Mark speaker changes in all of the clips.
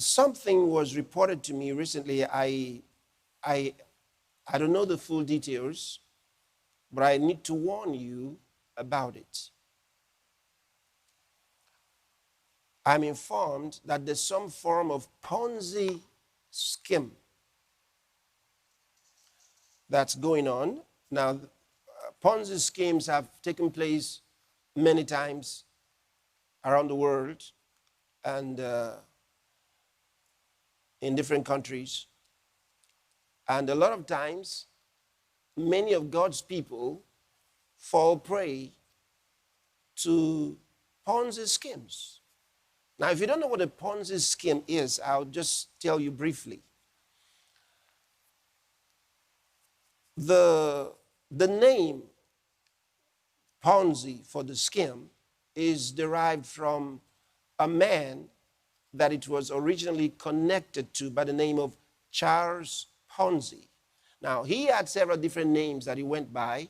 Speaker 1: Something was reported to me recently. I, I don't know the full details, but I need to warn you about it. I'm informed that there's some form of PONZI scheme that's going on. Now, PONZI schemes have taken place many times around the world and in different countries. And a lot of times, many of God's people fall prey to PONZI schemes. Now, if you don't know what a PONZI scheme is, I'll just tell you briefly. The name PONZI for the scheme is derived from a man that it was originally connected to by the name of Charles PONZI. Now, he had several different names that he went by,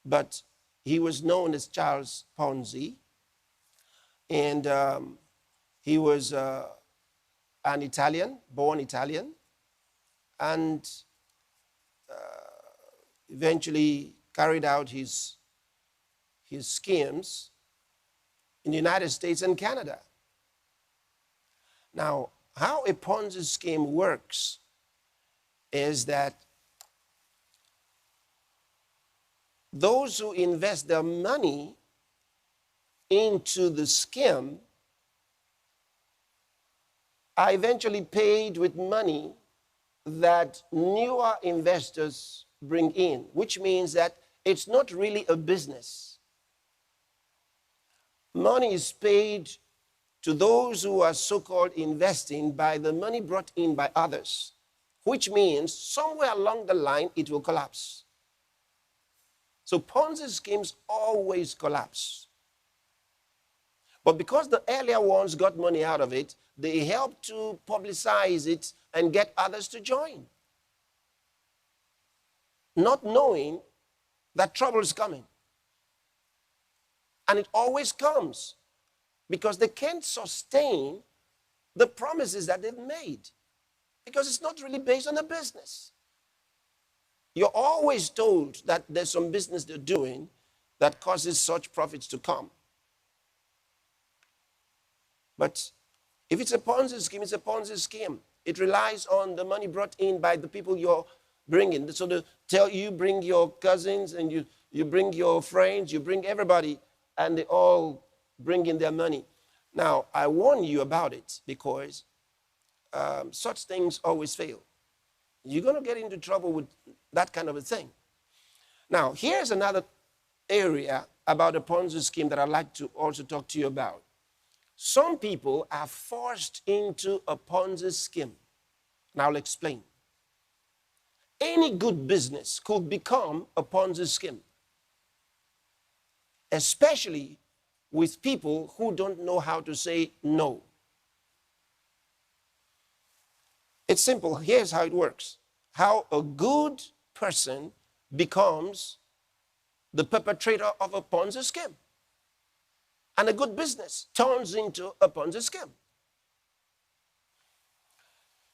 Speaker 1: but he was known as Charles PONZI. And he was an Italian, born Italian, and eventually carried out his schemes in the United States and Canada. Now, how a PONZI scheme works is that those who invest their money into the scheme are eventually paid with money that newer investors bring in, which means that it's not really a business. Money is paid to those who are so-called investing by the money brought in by others, which means somewhere along the line it will collapse. So PONZI schemes always collapse. But because the earlier ones got money out of it, they helped to publicize it and get others to join, not knowing that trouble is coming. And it always comes because they can't sustain the promises that they've made because it's not really based on a business. You're always told that there's some business they're doing that causes such profits to come. But if it's a PONZI scheme, it's a PONZI scheme. It relies on the money brought in by the people you're bringing. So they tell you, bring your cousins and you bring your friends, you bring everybody, and they all bring in their money. Now, I warn you about it because such things always fail. You're going to get into trouble with that kind of a thing. Now, here's another area about a PONZI scheme that I'd like to also talk to you about. Some people are forced into a PONZI scheme. Now I'll explain. Any good business could become a PONZI scheme, especially with people who don't know how to say no. It's simple. Here's how it works. How a good person becomes the perpetrator of a PONZI scheme. And a good business turns into a PONZI scheme.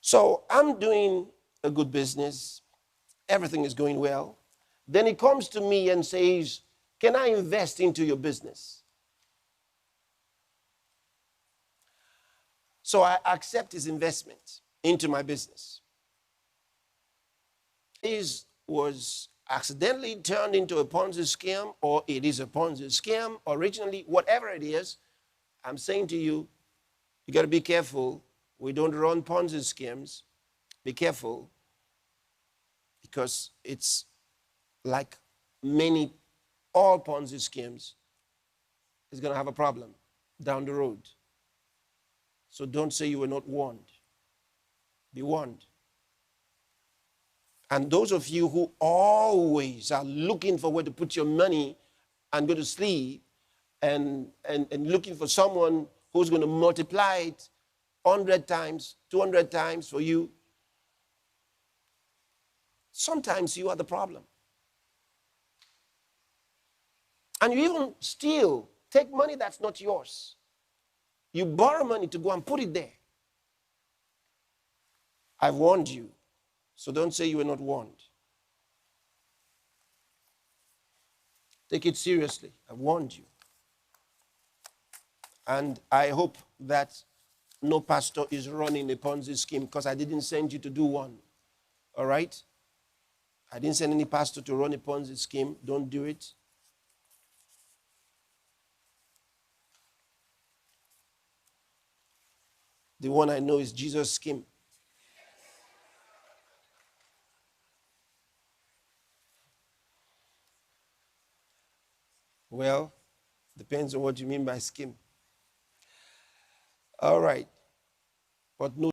Speaker 1: So I'm doing a good business. Everything is going well. Then he comes to me and says, can I invest into your business? So I accept his investment into my business. His was accidentally turned into a PONZI scheme, or it is a PONZI scheme originally, whatever it is. I'm saying to you, you got to be careful. We don't run PONZI schemes. Be careful, because it's like all PONZI schemes is going to have a problem down the road. So don't say you were not warned. Be warned. And those of you who always are looking for where to put your money and go to sleep and looking for someone who's going to multiply it 100 times, 200 times for you, sometimes you are the problem. And you even steal, take money that's not yours. You borrow money to go and put it there. I've warned you. So don't say you were not warned. Take it seriously. I've warned you. And I hope that no pastor is running a Ponzi scheme because I didn't send you to do one. All right? I didn't send any pastor to run a Ponzi scheme. Don't do it. The one I know is Jesus' scheme. Well, depends on what you mean by scheme. All right. But no